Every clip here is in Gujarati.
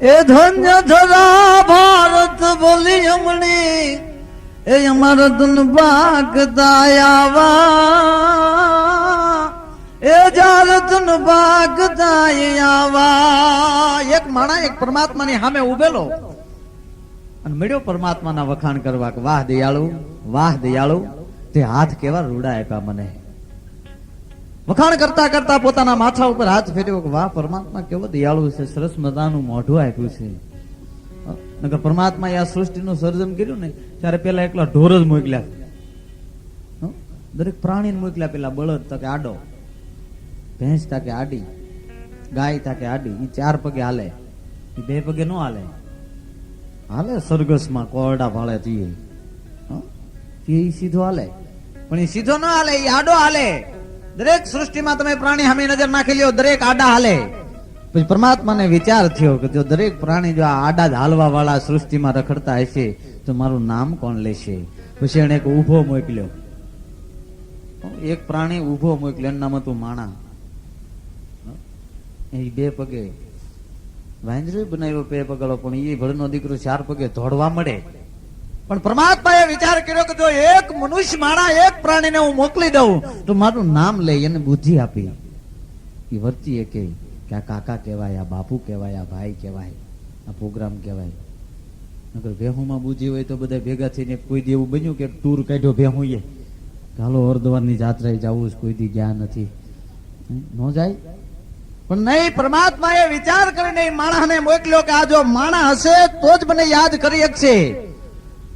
એ ધન્ય ધરા ભારત બોલી હમણી એ અમારા ધન ભાગતા આવા એ જાર ધન ભાગતા આવા. એક માણા એક પરમાત્માની સામે ઉભેલો અને મળ્યો પરમાત્માના વખાણ કરવા કે વાહ દયાળુ, વાહ દયાળુ, તે હાથ કેવા રૂડા આપ્યા મને. વખાણ કરતા કરતા પોતાના માથા ઉપર હાથ ફેર્યો કે વાહ પરમાત્મા કેવો દયાળુ છે, સરસ મજાનું મોઢું આપ્યું છે. નકર પરમાત્માએ આ સૃષ્ટિનું સર્જન કર્યું ને ત્યારે પેલા એકલા ઢોર જ મોકલ્યા, દરેક પ્રાણીને મોકલ્યા. પેલા બળદ તકે આડો, ભેંસ તાકે આડી, ગાય તાકે આડી. એ 4 પગે હાલે, એ 2 પગે નો હાલે. હાલે સરઘસમાં કોરડા ભાળે તે સીધો હાલે, પણ એ સીધો ન હાલે, એ આડો હાલે. દરેક સૃષ્ટિમાં તમે પ્રાણી સામે નજર નાખી લ્યો, દરેક આડા હાલે. પછી પરમાત્માને વિચાર થયો કે જો દરેક પ્રાણી જો આડા જ હાલવા વાળા સૃષ્ટિમાં રખડતા હશે તો મારું નામ કોણ લેશે. પછી એને એક ઉભો મોકલ્યો, એક પ્રાણી ઉભો મોકલ્યો, એનું નામ હતું માણા. એ 2 પગે વાંદરો બનાવ્યો, 2 પગલો, પણ એ ભળનો દીકરો 4 પગે દોડવા મળે. પણ પરમાત્માએ વિચાર કર્યો કે જો એક મનુષ્ય માણા એક પ્રાણીને હું મોકલી દઉં તો મારું નામ લે. એને બુદ્ધિ આપી. એ વર્તી કે આ કાકા કહેવાય, આ બાપુ કહેવાય, આ ભાઈ કહેવાય, આ પ્રોગ્રામ કહેવાય. નકર ભેહુમાં બુદ્ધિ હોય તો બધા ભેગા થઈને કોઈ દી એવું બન્યું કે ટૂર કાઢ્યો ભેહુએ, ચાલો હરદ્વારની જાત્રાએ જવું, કોઈ દી ગયા નથી, ન જાય. પણ નહીં, પરમાત્માએ વિચાર કરીને માણસને મોકલ્યો કે આ જો માણસ હશે તો જ મને યાદ કરી શકશે.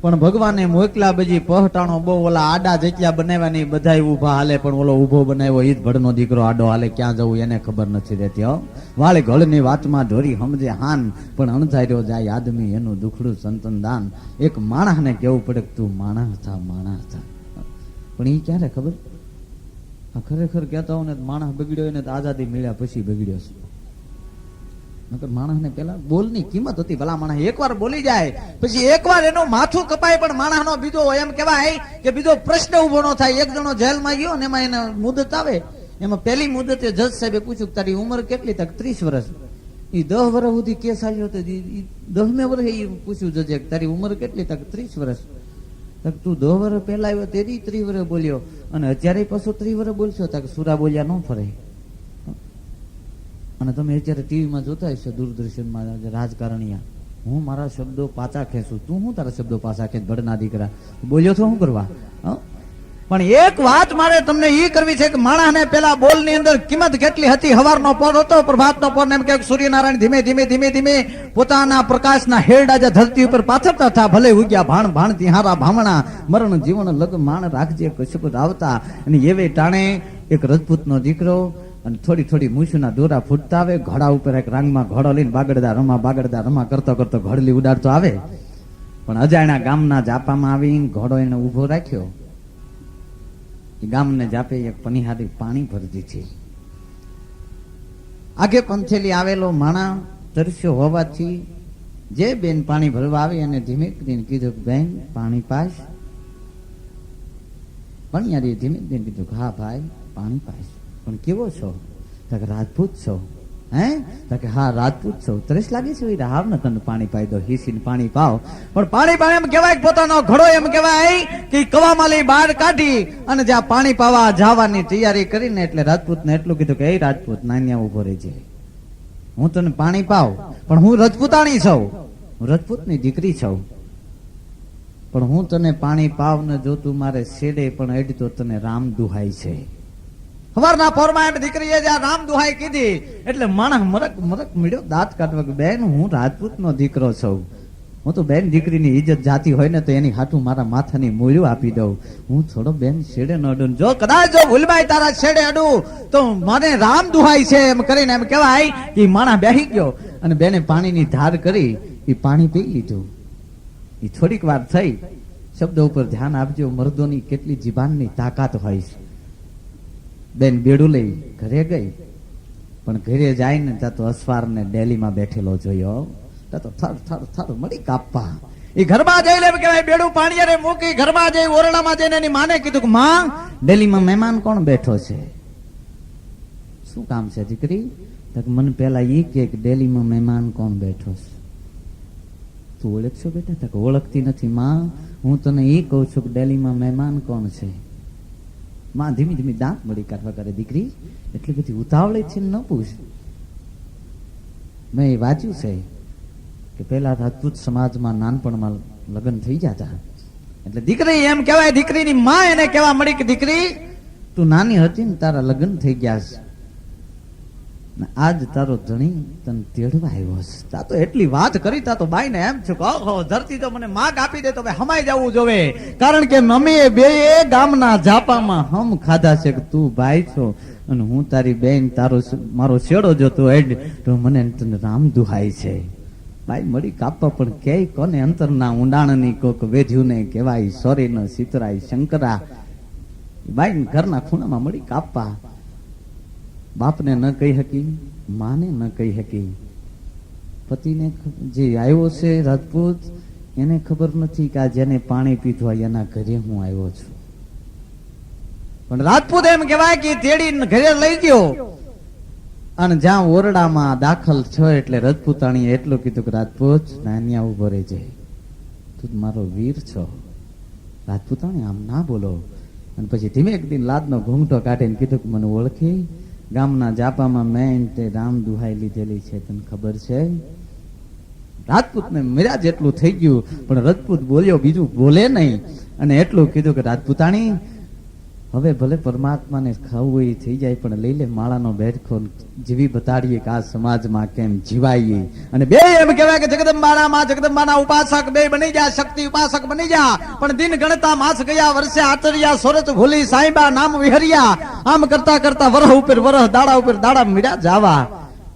પણ ભગવાને મોકલા બજી પહટાણો બહુ, ઓલા આડા જેટલા બનાવ્યા બધા ઉભા હાલે, પણ ઓલો ઉભો બનાવ્યો ઈ જ ભડનો દીકરો આડો હાલે. ક્યાં જવું એને ખબર નથી રહેતી. વાળે ગળની વાતમાં ઢોરી સમજે હાન, પણ અણધાર્યો જાય આદમી એનું દુખડું સંતન દાન. એક માણસને કેવું પડે કે તું માણસ થા, માણસ થા. પણ ઈ ક્યારે ખબર? ખરેખર કહેતા હોય ને માણસ બગડ્યો ને આઝાદી મળ્યા પછી બગડ્યો છે. નકર માણસને પેલા બોલની કિંમત હતી. ભલા માણસ એકવાર બોલી જાય પછી એકવાર એનું માથું કપાય, પણ માણસનો બીજો એમ કહેવાય કે બીજો પ્રશ્ન ઉભો ન થાય. એક જણો જેલમાં ગયો ને એમાં એને મુદત આવે, એમાં પહેલી મુદતે જજ સાહેબે પૂછ્યું કે તારી ઉંમર કેટલી? તક 30 વર્ષ. એ 10 વર્ષ સુધી કેસ આવ્યો હતો. 10મે વર્ષે એ પૂછ્યું જજે તારી ઉંમર કેટલી? તક 30 વર્ષ. તક તું 10 વર્ષ પહેલા આવ્યો તેરી 30 વર્ષ બોલ્યો અને અત્યારે પાછો 30 વર્ષ બોલશો? તક સુરા બોલ્યા ન ફરે. અને તમે અત્યારે ટીવીમાં જોતા હશો, દૂરદર્શનમાં રાજકારણીયા, હું મારા શબ્દો પાછા ખેંચું, તું હું તારા શબ્દો પાછા ખેંચ ભડના દીકરા, બોલ્યો તો શું કરવા? પણ એક વાત મારે તમને ઈ કરવી છે કે માણસને પેલા બોલની અંદર કિંમત કેટલી હતી. હવારનો પોર હતો, પ્રભાતનો પોર, એમ કે સૂર્યનારાયણ ધીમે ધીમે ધીમે ધીમે પોતાના પ્રકાશના હેરડા જે ધરતી ઉપર પાથરતા હતા. ભલે ઉગ્યા ભાણ ભાણ તિહારા ભામણા, મરણ જીવન લગ માણ રાખજે કશુક આવતા. અને એવે ટાણે એક રજપૂતનો દીકરો અને થોડી થોડી મૂછના દોરા ફૂટતા આવે, ઘોડા ઉપર એક રાંગમાં ઘોડો લઈને બાગડદા રમા કરતો કરતો ઘોડલી ઉડાડતો આવે. પણ અજાણ્યા ગામના જાપામાં આવીને ઘોડો એને ઉભો રાખ્યો. એ ગામને જાપે એક પનિહારી પાણી ભરતી છે. આગે પંથેલી આવેલો માણા તરસ્યો હોવાથી જે બેન પાણી ભરવા આવી એને ધીમે કરીને કીધું કે બેન પાણી પાસ? પણિયારીએ ધીમે ધીમે કીધું કે હા ભાઈ પાણી પાસ. પણ કેવો છો? તકે રાજપૂત છો? હે? તકે હા રાજપૂત છો. તરસ લાગે છે? રાવ ને તને પાણી પાઈ દો, હિસીને પાણી પાવ. પણ પાણી પાણી એમ કહેવાય પોતાનો ઘડો એમ કહેવાય કે કવામાલી બહાર કાઢી અને જ્યાં પાણી પાવા જવાની તૈયારી કરીને એટલે રાજપૂતને એટલું કીધું કે એ રાજપૂત નાન્યા ઉભો રહેજે, હું તને પાણી પાવ, પણ હું રજપૂતાણી છું, હું રજપૂતની દીકરી છું, પણ હું તને પાણી પાવ ને જો તું મારે છેડે પણ એડી તો તને રામ દુહાય છે. સવારના પોરમાં એમ દીકરીએ જ્યાં રામ દુહાઈ કીધી એટલે માણસ મરક મરક મળ્યો દાંત કાઢવા કે બેન હું રાજપૂતનો દીકરો છું, હું તો બેન દીકરીની ઇજ્જત જાતી હોય ને તો એની હાથું મારા માથાની મૂળ્યું આપી દઉં, હું થોડો બેન છેડે ન અડું, જો કદાચ જો ભૂલભાઈ તારા છેડે અડું તો મને રામ દુહાઈ છે એમ કરીને એમ કહેવાય કે માણસ બેસી ગયો અને બેને પાણીની ધાર કરી એ પાણી પી લીધું. એ થોડીક વાર થઈ. શબ્દ ઉપર ધ્યાન આપજો, મર્દોની કેટલી જીભાનની તાકાત હોય છે. બેન બેડું લઈ ઘરે ગઈ, પણ ઘરે જાય ને ત્યાં તો અસવાર ને ડેલીમાં બેઠેલો જોયો, ત્યાં તો થર થર થર મળી કાપવા. એ ઘરમાં જઈ લે કહેવાય બેડું પાણી મૂકી ઘરમાં જઈ ઓરડામાં જઈને એની માને કીધું કે માં ડેલીમાં મહેમાન કોણ બેઠો છે? શું કામ છે દીકરી? મને પેલા ઈ કે ડેલીમાં મહેમાન કોણ બેઠો છે? તું ઓળખશો બેટા? તક ઓળખતી નથી માં, હું તને ઈ કહું છું કે ડેલીમાં મહેમાન કોણ છે? માં ધીમી ધીમી દાંત મળી કાઢવા કરે, દીકરી એટલી બધી ઉતાવળે છે ન પૂછ. મેં એ વાંચ્યું છે કે પેલા રાજપૂત સમાજમાં નાનપણમાં લગ્ન થઈ જતા, એટલે દીકરી એમ કહેવાય, દીકરીની માં એને કહેવા મળી કે દીકરી તું નાની હતી ને તારા લગ્ન થઈ ગયા છે, આજ તારો ધણી તને તેડવા આવ્યો છે. તા તો એટલી વાત કરી, તા તો બાઈને એમ છું કે ઓહો ધરતી તો મને માગ આપી દે તો ભાઈ હમાઈ જવું જોવે, કારણ કે મમ્મીએ બે ગામના જાપામાં હમ ખાધા છે કે તું ભાઈ છો અને હું તારી બેન, તારો મારો શેડો જોતો એડ તો મને તને રામ દુહાય છે. બાઈ મળી કાપવા પણ કે કોને અંતરના ઊંડાણની કોક વેધ્યું ને કહેવાય, સોરી ન સીતરાય શંકરા. બાઈ ઘરના ખૂણામાં મળી કાપવા, બાપને ન કહી શકી, માને ન કહી શકી, પતિને જે આવ્યો છે રાજપૂત એને ખબર નથી કે આ જેને પાણી પીધું એના ઘરે હું આવ્યો છું. પણ રાજપૂત એમ કહેવાય કે તેડી ઘરે લઈ ગયો અને જ્યાં ઓરડામાં દાખલ છો એટલે રજપૂતાણીએ એટલું કીધું કે રાજપૂત નાન્યા ઉભો રહેજે, તું મારો વીર છો. રાજપૂતાણી આમ ના બોલો, અને પછી ધીમે એક દિન લાદનો ઘૂંઘટો કાઢીને કીધું કે મને ઓળખી? ગામના જાપામાં મેં તે રામ દુહાઈ લીધેલી છે, તને ખબર છે? રાજપૂતને મેરા જેટલું થઈ ગયું, પણ રજપૂત બોલ્યો, બીજું બોલે નહીં, અને એટલું કીધું કે રાજપૂતાણી હવે ભલે પરમાત્માને ખાવું હોય થઈ જાય, પણ લઈ લે માળાનો બેઠકો, જીવી બતાડીએ કે આ સમાજમાં કેમ જીવાય. અને બે એમ કહેવાય કે જગદંબાના માં જગદંબાના ઉપાસક બે બની જા, શક્તિ ઉપાસક બની જા, પણ દિન ગણતા માસ ગયા, વર્ષે આતરિયા, સોરત ભૂલી સાંઈબા નામ વિહરિયા, આમ કરતા કરતા વરહ ઉપર વરહ, દાડા ઉપર દાડા મીડા જાવા.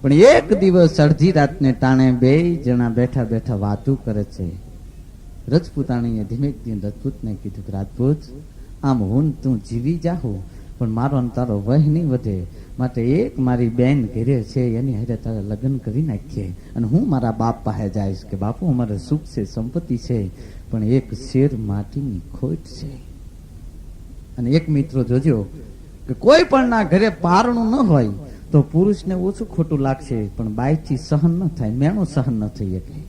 પણ એક દિવસ અડધી રાતને ટાણે બે જણા બેઠા બેઠા વાતું કરે છે. રજપૂતાણીએ ધીમે ધીમે રજપૂતને કીધું કે રાજપૂત આમ હું તું જીવી જાહો પણ મારો અને તારો વહ નહીં વધે, માટે એક મારી બેન ઘરે છે એની હારે તારે લગ્ન કરી નાખીએ, અને હું મારા બાપ પાસે જઈશ કે બાપુ અમારે સુખ છે, સંપત્તિ છે, પણ એક શેર માટીની ખોટ છે. અને એક મિત્રો જોજો કે કોઈ પણ ના ઘરે પારણું ન હોય તો પુરુષને ઓછું ખોટું લાગશે, પણ બાઈથી સહન ન થાય, મેણું સહન ન થઈ શકે.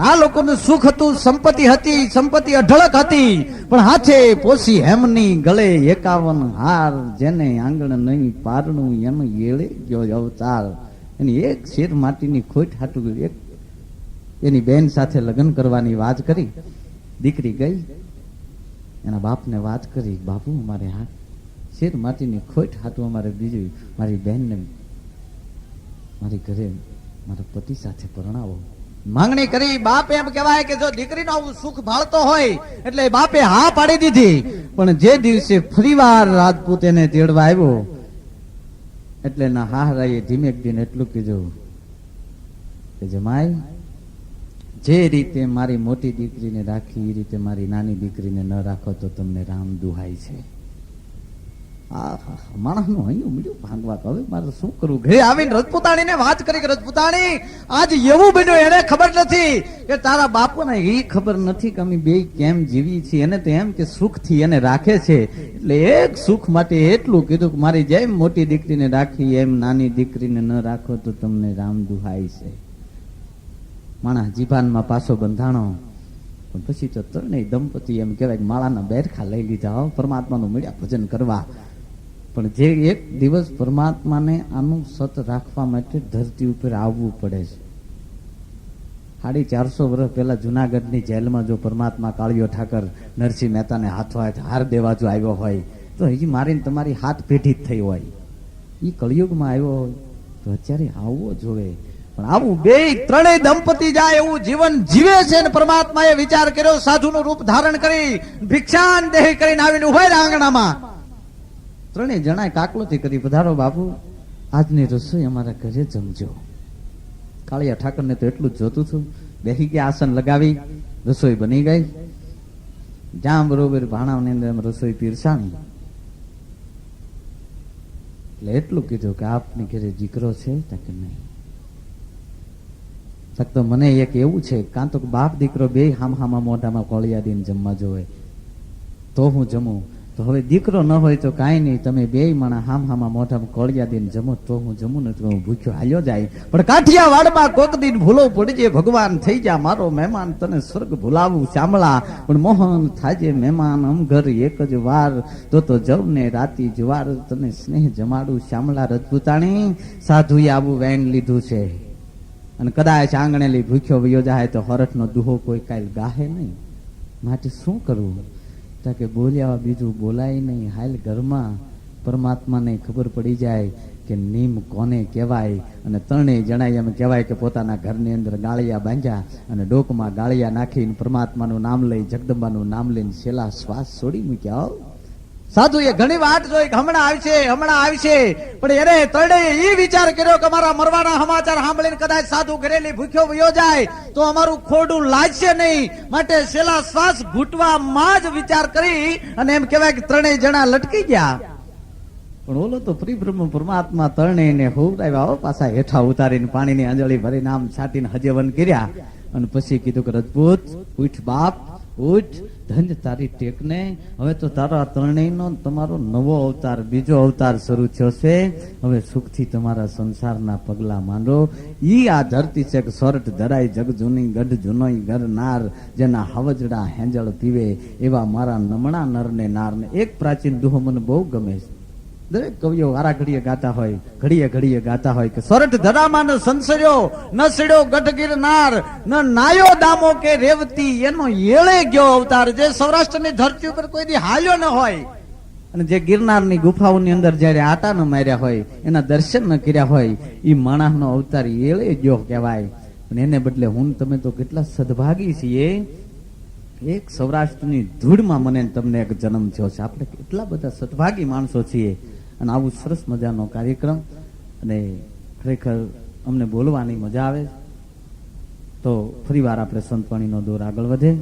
આ લોકોનું સુખ હતું, સંપત્તિ હતી, સંપત્તિ અઢળક હતી, પણ હાથે પોસી હેમની, ગળે 51 હાર, જેને આંગણ નહીં પારણું એનો એળે ગયો અવતાર. એની એક શેર માટીની ખોટ હાટું એક એની બેન સાથે લગ્ન કરવાની વાત કરી. દીકરી ગઈ એના બાપને વાત કરી, બાપુ અમારે હાથ શેર માટીની ખોટ હાટું અમારે બીજું મારી બેનને મારી ઘરે મારા પતિ સાથે પરણાવો. માંગણી કરી. બાપ એમ કહેવાય કે જો દીકરીનો આવું સુખ ભાળતો હોય એટલે બાપે હા પાડી દીધી. પણ જે દિવસે ફરીવાર રાજપૂત એને તેડવા આવ્યો એટલે ના હાહરાએ ધીમેક દિન એટલું કીધું કે જમાઈ, જે રીતે મારી મોટી દીકરીને રાખી એ રીતે મારી નાની દીકરીને ન રાખો તો તમને રામ દુહાય છે. માણસ નું અહીંયા મળ્યું ભાંગવા. હવે મારે શું કરવું? ઘરે આવીને રજપૂતાણીને વાત કરી કે રજપૂતાણી આજ એવું બન્યું, એને ખબર નથી કે તારા બાપુને એ ખબર નથી કે અમે બે કેમ જીવી છીએ. એને તો એમ કે સુખ થી એને રાખે છે, એટલે એક સુખ માટે એટલું કીધું કે મારી જેમ મોટી દીકરીને રાખી એમ નાની દીકરીને ન રાખો તો તમને રામ દુહાય છે. માણસ જીભાનમાં પાછો બંધાણો. પણ પછી તો ત્રણેય દંપતી એમ કહેવાય માળાના બેરખા લઈ લીધા પરમાત્માનું મળ્યા ભજન કરવા. પણ જે એક દિવસ પરમાત્માને આનું સત રાખવા માટે ધરતી ઉપર આવવું પડે છે. 450 વર્ષ પહેલા જુનાગઢની જેલમાં જો પરમાત્મા કાળિયો ઠાકર નરસિંહ મહેતાને હાથો હાર દેવા જો આવ્યો હોય તો હજી મારીને તમારી હાથ પેઢી જ થઈ હોય. એ કળિયુગમાં આવ્યો હોય તો અત્યારે આવવો જોવે. પણ આવું બે ત્રણેય દંપતી જાય એવું જીવન જીવે છે ને પરમાત્માએ વિચાર કર્યો, સાધુનું રૂપ ધારણ કરી ભિક્ષાન દેહ કરીને આવીને ઉભા રહ્યા આંગણામાં. ત્રણેય જણાએ કાકલોથી કરી, પધારો બાપુ, આજની રસોઈ અમારા ઘરે જમજો. કાળિયા ઠાકરને તો એટલું જ જોતું હતું. બેસી ગયા, આસન લગાવી, રસોઈ બની ગઈ. જ્યાં બરોબર ભાણાની અંદર રસોઈ પીરસાણી એટલે એટલું કીધું કે આપની ઘરે દીકરો છે કે નહીં? તો મને એક એવું છે, કાં તો બાપ દીકરો બે હામહામાં મોઢામાં કોળિયા દઈને જમવા જોવે તો હું જમું, તો હવે દીકરો ન હોય તો કાંઈ નહીં, તમે બેય માણા હામાં મોઢામાં કોળિયા દઈને જમો તો હું જમું ને તો હું ભૂખ્યો હાલ્યો જાય. પણ કાઠિયાવાડમાં કોક દિન ભૂલો પડજે, ભગવાન થઈ જા મારો મહેમાન, તને સ્વર્ગ ભૂલાવું શામળા. પણ મોહન થાજે મહેમાન અમ ઘર એક જ વાર, તો જવ ને રાતી જુવાર, તને સ્નેહ જમાડું શામળા. રજપૂતાણી સાધુએ આવું વેણ લીધું છે, અને કદાચ આંગણેલી ભૂખ્યો વયો જાય તો હરઠનો દુહો કોઈ કાલ ગાહે નહીં. માટે શું કરવું? કે બોલ્યા બીજું બોલાય નહીં. હાલ ઘરમાં પરમાત્માને ખબર પડી જાય કે નીમ કોને કહેવાય. અને ત્રણેય જણાય એમ કહેવાય કે પોતાના ઘરની અંદર ગાળિયા બાંધ્યા અને ડોકમાં ગાળિયા નાખીને પરમાત્માનું નામ લઈ, જગદંબાનું નામ લઈને છેલ્લા શ્વાસ છોડી મૂક્યા. સાધુએ ઘણી વાટ જોઈ કે હમણાં આવશે, પણ એને ત્રણેય એ વિચાર કર્યો કે મારા મરવાના સમાચાર સાંભળીને કદાચ સાધુ ઘરેલી ભૂખ્યો વયો જાય તો અમારું ખોડું લાગશે નહીં. માટે છેલ્લા શ્વાસ ઘૂંટવામાં જ વિચાર કરી અને એમ કહેવાય કે ત્રણેય જણા લટકી ગયા. પણ ઓલો તો પરિબ્રહ્મ પરમાત્મા ત્રણેયને હોવરાવ્યા, પાછા હેઠા ઉતારીને પાણીની અંજળી ભરીને આમ છાટીને હજેવન કર્યા. અને પછી કીધું કે રજપૂત ઉઠ બાપ ઉઠ, ધન્ય તારી ટેકને. હવે તો તારા ત્રણેયનો તમારો નવો અવતાર, બીજો અવતાર શરૂ થયો છે. હવે સુખથી તમારા સંસારના પગલા માંડો. ઈ આ ધરતી છે કે સોરઠ ધરાય જગ જૂની, ગઢ જૂનોય ઘર નાર, જેના હવજડા હેંજળ પીવે, એવા મારા નમણા નરને નારને. એક પ્રાચીન દુહો મને બહુ ગમે છે, દરેક કવિઓ વારા ઘડીએ ગાતા હોય, ઘડીએ ગાતા હોય કે સોરઠ ધરામાં ન સંસર્યો, ન સડ્યો ગઢ ગિરનાર, ન નાયો દામો કે રેવતી, એનો એળે ગયો અવતાર. જે સૌરાષ્ટ્રની ધરતી ઉપર કોઈ દી હાલ્યો ન હોય અને જે ગિરનારની ગુફાઓની અંદર જયારે આટા ન માર્યા હોય, એના દર્શન ન કર્યા હોય, એ માણસનો અવતાર એળે ગયો કહેવાય. પણ એને બદલે હું તમે તો કેટલા સદભાગી છીએ. એક સૌરાષ્ટ્રની ધૂળમાં મને તમને એક જન્મ થયો છે. આપણે કેટલા બધા સદભાગી માણસો છીએ. અને આવું સરસ મજાનો કાર્યક્રમ, અને ખરેખર અમને બોલવાની મજા આવે. તો ફરી વાર આપણે સંતવાણીનો દોર આગળ વધે.